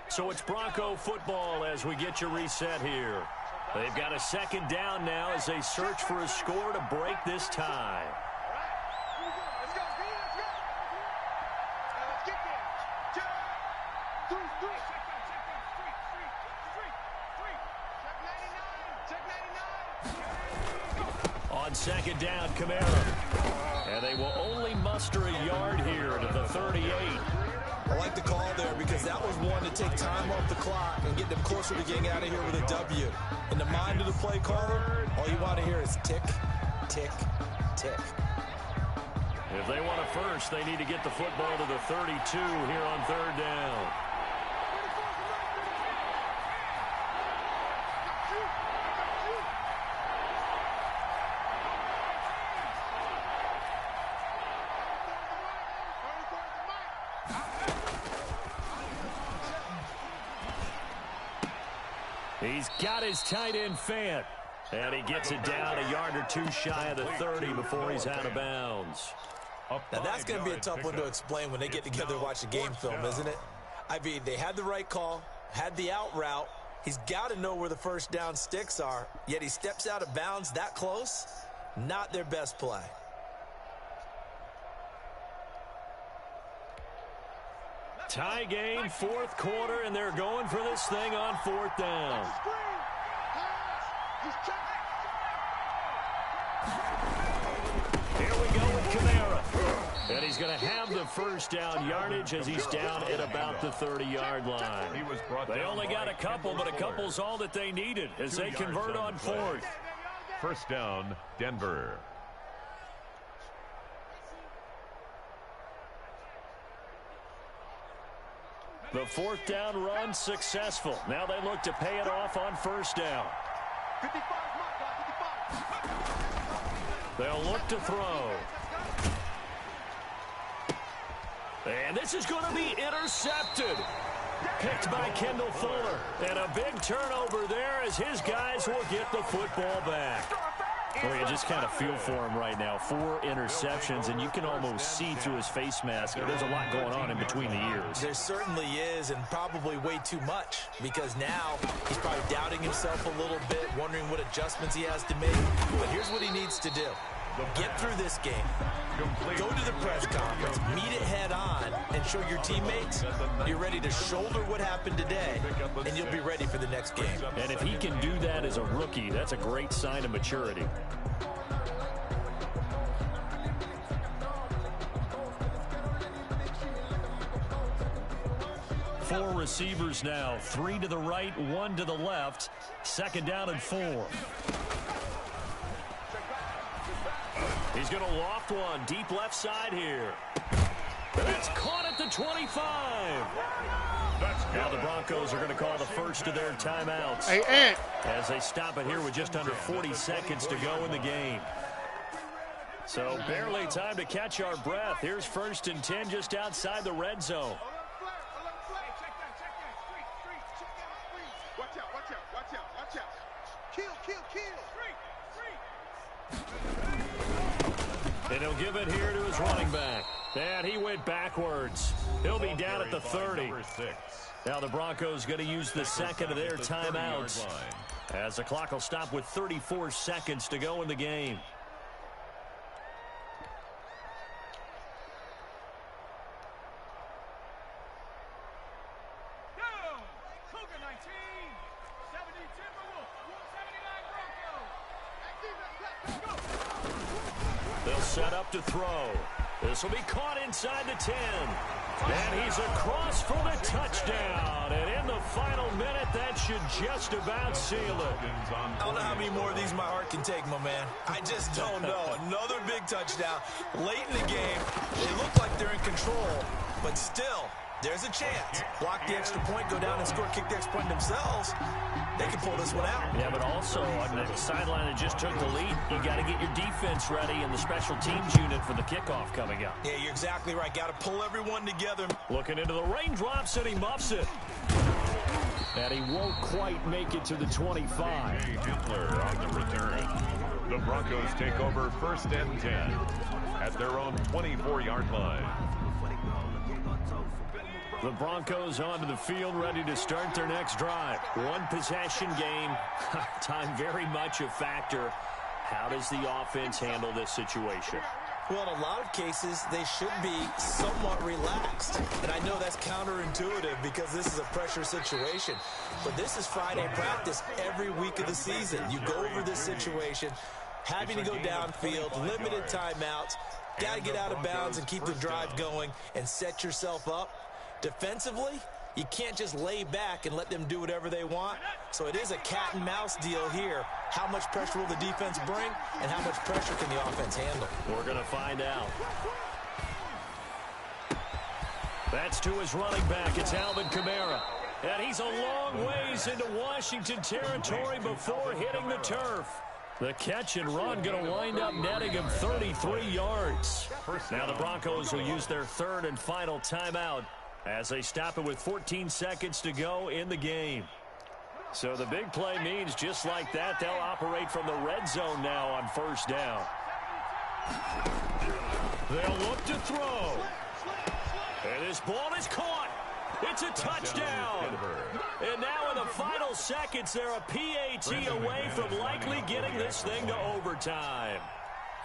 So it's Bronco football as we get you reset here. They've got a 2nd down now as they search for a score to break this tie. Let's go. Let's get there. Three. Check 99. On 2nd down, Kamara. And they will only muster a yard here to the 38. I like the call there because that was one to take time off the clock and get them closer to getting out of here with a W. In the mind of the play caller, all you want to hear is tick, tick, tick. If they want a first, they need to get the football to the 32 here on 3rd down. He's got his tight end Fant. And he gets it down a yard or 2 shy of the 30 before he's out of bounds. Now that's going to be a tough one to explain when they get together and watch the game film, isn't it? I mean, they had the right call, had the out route. He's got to know where the 1st down sticks are, yet he steps out of bounds that close. Not their best play. Tie game, 4th quarter, and they're going for this thing on 4th down. Here we go with Kamara. And he's going to have the 1st down yardage as he's down at about the 30-yard line. They only got a couple, but a couple's all that they needed as they convert on 4th. 1st down, Denver. The 4th down run successful. Now they look to pay it off on 1st down. 55. They'll look to throw. And this is going to be intercepted. Picked by Kendall Fuller. And a big turnover there as his guys will get the football back. Well, you just kind of feel for him right now. 4 interceptions, and you can almost see through his face mask. There's a lot going on in between the ears. There certainly is, and probably way too much, because now he's probably doubting himself a little bit, wondering what adjustments he has to make. But here's what he needs to do. Get through this game. Go to the press conference, meet it head on, and show your teammates you're ready to shoulder what happened today, and you'll be ready for the next game. And if he can do that as a rookie, that's a great sign of maturity. Four receivers now, 3 to the right, 1 to the left. Second down and 4. He's going to loft one deep left side here. That's caught at the 25. Now the Broncos are going to call the first of their timeouts. Hey, Ant. As they stop it here with just under 40 seconds to go in the game. So barely time to catch our breath. Here's 1st and 10 just outside the red zone. And he'll give it here to his running back. And he went backwards. He'll be down at the 30. Now the Broncos going to use the second of their timeouts, as the clock will stop with 34 seconds to go in the game. They'll set up to throw. This will be caught inside the 10. And he's across for the touchdown. And in the final minute, that should just about seal it. I don't know how many more of these my heart can take, my man. I just don't know. Another big touchdown. Late in the game, they look like they're in control, but still, there's a chance. Block the extra point, go down and score, kick the extra point themselves. They can pull this one out. Yeah, but also on the sideline that just took the lead, you got to get your defense ready and the special teams unit for the kickoff coming up. Yeah, you're exactly right. Got to pull everyone together. Looking into the raindrops, and he muffs it. And he won't quite make it to the 25. Hitler on the return. The Broncos take over 1st and 10 at their own 24-yard line. The Broncos onto the field, ready to start their next drive. One possession game. Time very much a factor. How does the offense handle this situation? Well, in a lot of cases, they should be somewhat relaxed. And I know that's counterintuitive because this is a pressure situation. But this is Friday practice every week of the season. You go over this situation, having to go downfield, limited timeouts, got to get out of bounds and keep the drive going and set yourself up. Defensively, you can't just lay back and let them do whatever they want. So it is a cat and mouse deal here. How much pressure will the defense bring, and how much pressure can the offense handle? We're going to find out. That's to his running back. It's Alvin Kamara. And he's a long ways into Washington territory before hitting the turf. The catch and run going to wind up netting him 33 yards. Now the Broncos will use their 3rd and final timeout as they stop it with 14 seconds to go in the game. So the big play means just like that, they'll operate from the red zone now on 1st down. They'll look to throw. And this ball is caught. It's a touchdown. And now in the final seconds, they're a PAT away from likely getting this thing to overtime.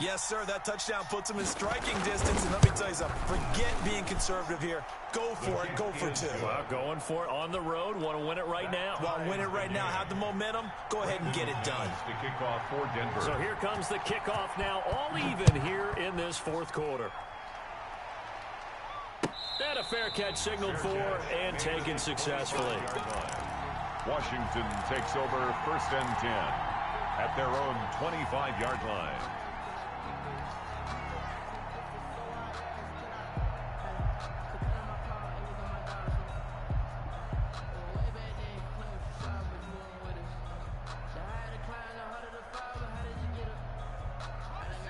Yes, sir, that touchdown puts them in striking distance. And let me tell you something, forget being conservative here. Go for it, go for 2. Well, going for it on the road. Want to win it right now? Well, win it right now, have the momentum. Go ahead and get it done. The kickoff for Denver. So here comes the kickoff now, all even here in this 4th quarter. And a fair catch signaled for and taken successfully. Washington takes over 1st and 10 at their own 25-yard line.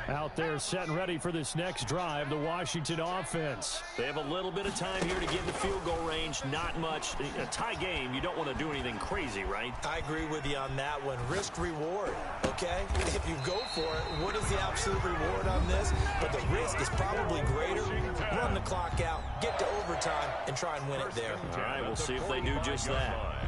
Out there set and ready for this next drive, the Washington offense. They have a little bit of time here to get in the field goal range. Not much. A tie game, you don't want to do anything crazy, right? I agree with you on that one. Risk reward, okay? If you go for it, what is the absolute reward on this? But the risk is probably greater. Run the clock out, get to overtime, and try and win it there. All right, we'll see if they do just that.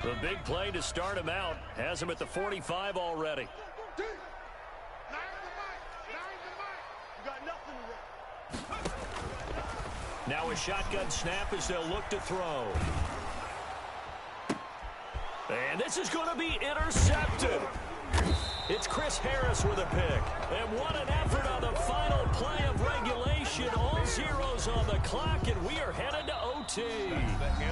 The big play to start him out has him at the 45 already. Now a shotgun snap as they'll look to throw. And this is going to be intercepted. It's Chris Harris with a pick. And what an effort on the final play of regulation. All zeros on the clock, and we are headed to OT.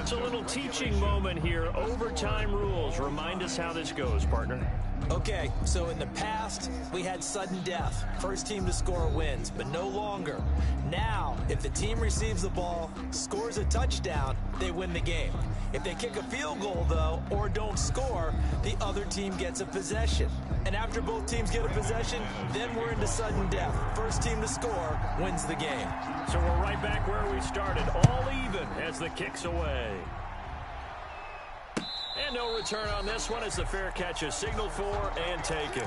It's a little teaching moment here. Overtime rules. Remind us how this goes, partner. Okay, so in the past, we had sudden death. First team to score wins, but no longer. Now, if the team receives the ball, scores a touchdown, they win the game. If they kick a field goal, though, or don't score, the other team gets a possession. And after both teams get a possession, then we're into sudden death. First team to score wins the game. So we're right back where we started, all even as the kick's away. And no return on this one as the fair catch is signaled for and taken.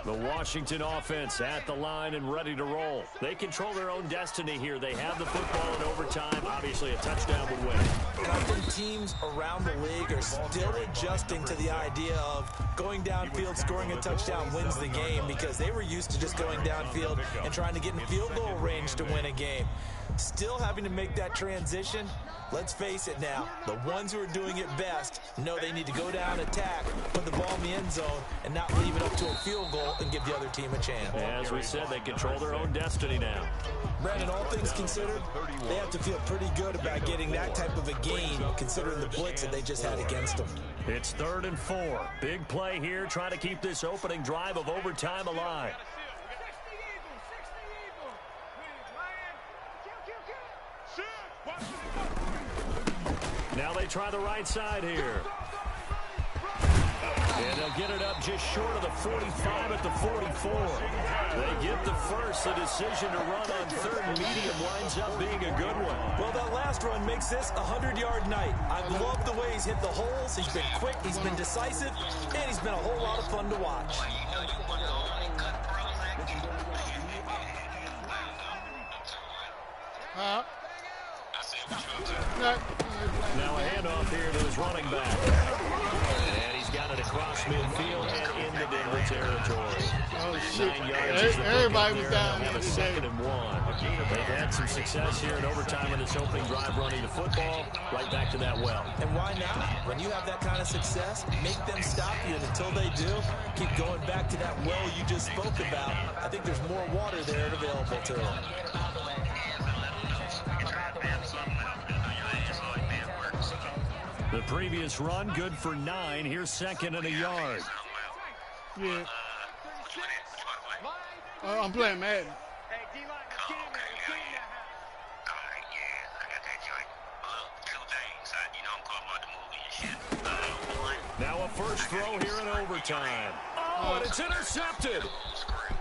The Washington offense at the line and ready to roll. They control their own destiny here. They have the football in overtime. Obviously, a touchdown would win. And I think teams around the league are still adjusting to the idea of going downfield, scoring a touchdown wins the game, because they were used to just going downfield and trying to get in field goal range to win a game. Still having to make that transition. Let's face it now, the ones who are doing it best know they need to go down, attack, put the ball in the end zone, and not leave it up to a field goal and give the other team a chance. As we said, they control their own destiny now. Brandon, all things considered, they have to feel pretty good about getting that type of a gain, considering the blitz that they just had against them. It's 3rd and 4. Big play here, trying to keep this opening drive of overtime alive. Now they try the right side here. And they'll get it up just short of the 45 at the 44. They get the first. The decision to run on 3rd and medium winds up being a good one. Well, that last run makes this a 100-yard night. I've loved the way he's hit the holes. He's been quick, he's been decisive, and he's been a whole lot of fun to watch. Now a handoff here to his running back. And he's got it across midfield and into Denver territory. Oh, shit. 9 yards. Everybody was down there. 2nd and 1. They've had some success here in overtime in this opening drive running the football. Right back to that well. And why not? When you have that kind of success, make them stop you. And until they do, keep going back to that well you just spoke about. I think there's more water there available to them. The previous run, good for 9. Here's 2nd and a yard. Yeah. I'm playing Madden. Now a first throw here in overtime. Oh, and it's intercepted.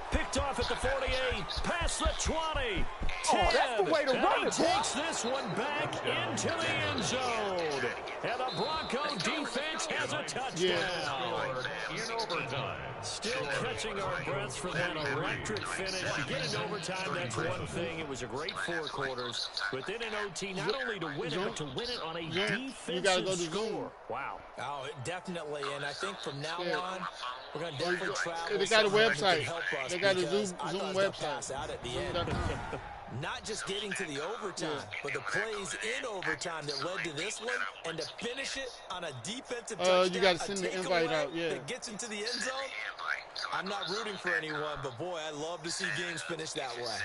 Picked off at the 48, past the 20. 10. That's the way to run it, He takes this one back into the end zone. And the Bronco defense has a touchdown. In overtime. Still catching our breaths from that electric finish. You get in overtime, that's one thing. It was a great 4 quarters. But then in OT, not only to win it, but to win it on a defensive score. Wow. Oh, definitely. And I think from now on, we're going to definitely travel. They got a somewhere website. that can help us, They got a because Zoom I thought website. pass out at the end. Not just getting to the overtime, but the plays in overtime that led to this one, and to finish it on a defensive touchdown, you got to send the invite out, yeah. that gets into the end zone. I'm not rooting for anyone, but boy, I love to see games finish that way.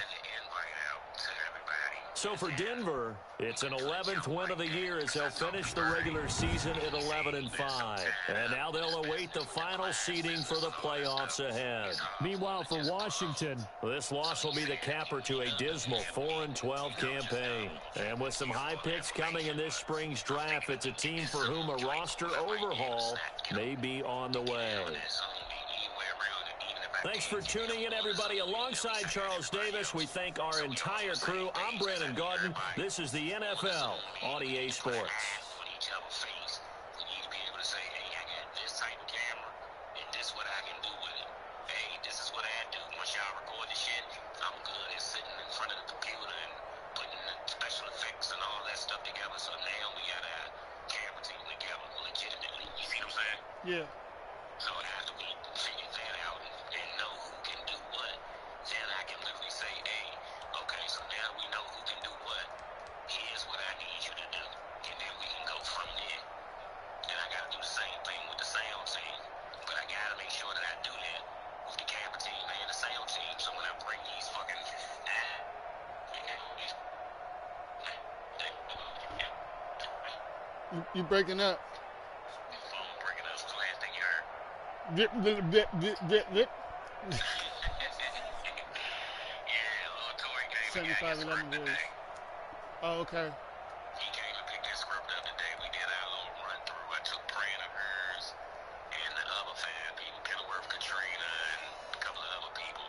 So for Denver, it's an 11th win of the year as they'll finish the regular season at 11-5. And now they'll await the final seeding for the playoffs ahead. Meanwhile, for Washington, this loss will be the capper to a dismal 4-12 campaign. And with some high picks coming in this spring's draft, it's a team for whom a roster overhaul may be on the way. Thanks for tuning in, everybody. Alongside Charles Davis, we thank our entire crew. I'm Brandon Gaudin. This is the NFL on EA Sports. So now we got a camera team together legitimately. You see what I'm saying? Yeah. So after we figure that out and know who can do what, then I can literally say, hey, okay, so now we know who can do what. Here's what I need you to do. And then we can go from there. And I got to do the same thing with the sound team. But I got to make sure that I do that with the camera team and the sound team. So when I bring these fucking... You breaking up. phone breaking up was the last thing you heard. Dip. Yeah, Lord Tory came and got his 7511 script voice. today. Oh, okay. He came and picked his script up today. We did our little run through. I took praying of hers and the other 5 people, Kenilworth, Katrina, and a couple of other people.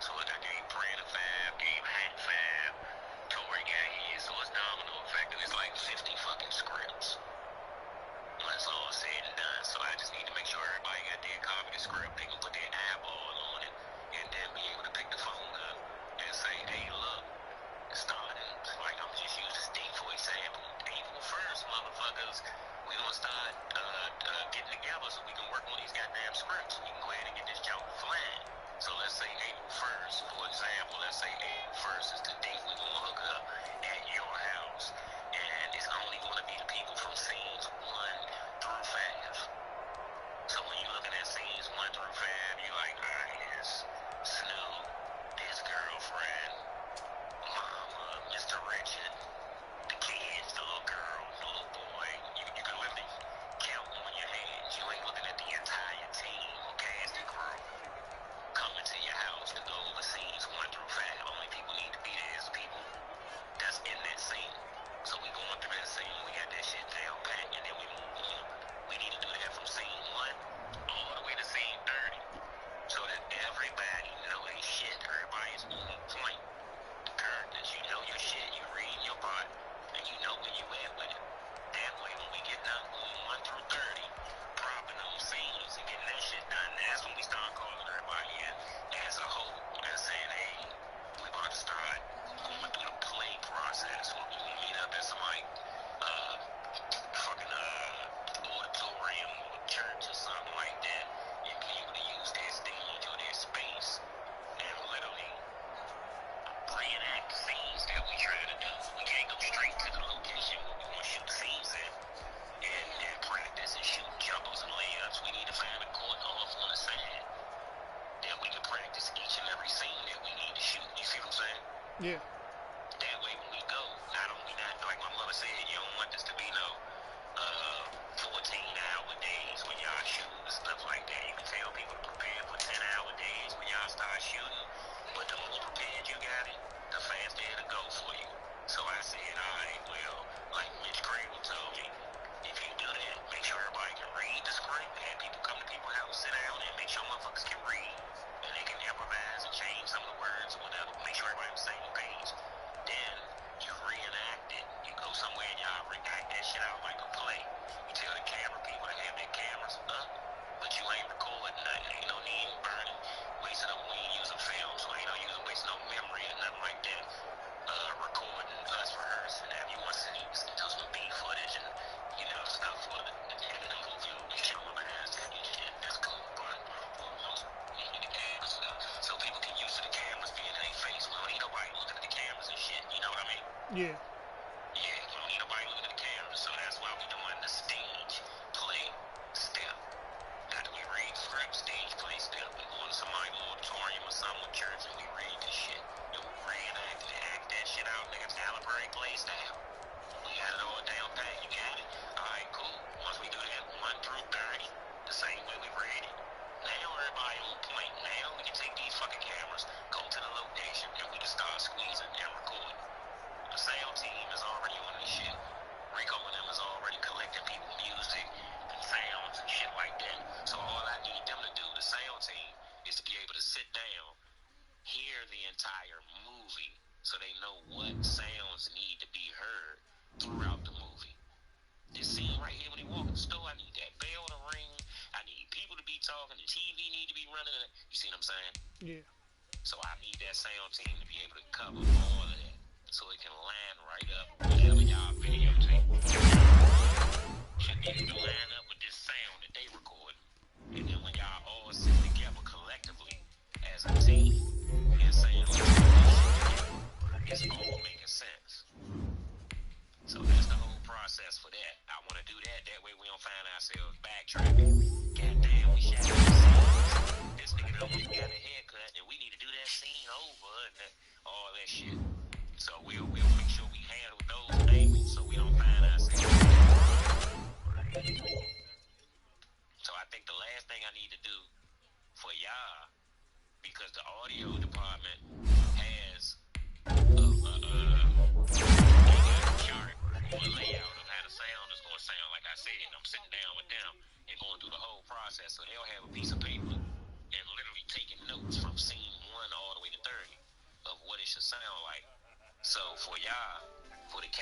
So look, I gave praying of 5, gave Hank 5, Tory got his, so it's domino effect, and it's like 50 fucking scripts. When it's all said and done, so I just need to make sure everybody got their copy of the script. They can put their eyeball on it, and then be able to pick the phone up and say, hey, look, starting, like I'm just using Steve for example. April 1st, motherfuckers, we gonna start getting together so we can work on these goddamn scripts. We can go ahead and get this jump flying. So let's say April 1st, for example, let's say April 1st is the date we're gonna hook up at your house. And it's only gonna be the people from scenes 1 through 5. So when you're looking at scenes 1 through 5, you're like, alright, here's Snoop, his girlfriend, Mama, Mr. Richard, the kids, the little girl, the little boy. You can literally count on your hands. You ain't looking at the entire team or cast and crew coming to your house to go over scenes 1 through 5. Only people need to be there is people that's in that scene. So we going through that scene, we got that shit down pat, and then we move on. We need to do that from scene 1 all the way to scene 30. So that everybody know they shit. Everybody's on point. Characters, you know your shit, you read your part, and you know where you at with it. That way, when we get done on 1 through 30, propping those scenes and getting that shit done, that's when we start calling everybody in as a whole and saying, hey, we about to start going through the play process. We're going to meet up at some like fucking auditorium or church or something like that and be able to use their stage or their space and literally reenact the scenes that we try to do. We can't go straight to the location where we want to shoot the scenes at and practice and shoot jumpers and layups. We need to find a court off on the side that we can practice each and every scene that we need to shoot. You see what I'm saying? Yeah. That way when we go, not like my mother said, you don't want this to be no 14-hour days when y'all shoot and stuff like that. You can tell people to prepare for 10-hour days when y'all start shooting, but the more prepared you got it, the faster it'll go for you. So I said, alright, well, like Mitch Crable told me, if you do that, make sure everybody can read the script, have people come to people's house, sit down, and make sure motherfuckers can read, and they can improvise and change some of the words or whatever, make sure everybody's on the same page. Then you reenact it. You go somewhere and y'all reenact that shit out like a play. You tell the camera people to have their cameras up, but you ain't recording nothing. Ain't no need in burning, wasting up, we ain't using film, so ain't no using wasting no memory or nothing like that. Recording us rehearsing that. You want to see some B footage and stuff for the movie. You show them as that shit. That's cool, but so people get used to the cameras being in their face. We don't need nobody looking at the cameras and shit. You know what I mean? Yeah. Yeah, we don't need nobody looking at the cameras, so that's why we doing the stage play step. After we read script, stage play step, we go to somebody's auditorium or something with church and we read this shit. And we reenact and act that shit out, nigga. Calibrate play style. We got it all down pat. You got it? Alright, cool. Once we do that 1 through 30, the same way we read it. Now everybody on point. Now we can take these fucking cameras, go to the location, and we can start squeezing and recording. The sound team is already on this shit. Rico and them is already collecting people's music and sounds and shit like that. So all I need them to do, the sound team, is to be able to sit down, hear the entire movie, so they know what sounds need to be heard throughout the movie. This scene right here when he walk in the store, I need that bell to ring. I need people to be talking. The TV need to be running. You see what I'm saying? Yeah. So I need that sound team to be able to cover all of that so it can line right up whenever y'all videotape. process for that. I want to do that. That way we don't find ourselves backtracking. Goddamn, we shot this nigga done went and got a haircut, and we need to do that scene over and all that shit. So we'll make sure we handle those things so we don't find ourselves. So I think the last thing I need to do for y'all, because the audio department has a chart or a layout of how the sound is going to sound. Like I said, I'm sitting down with them and going through the whole process. So they'll have a piece of paper and literally taking notes from scene 1 all the way to 30 of what it should sound like. So for y'all, for the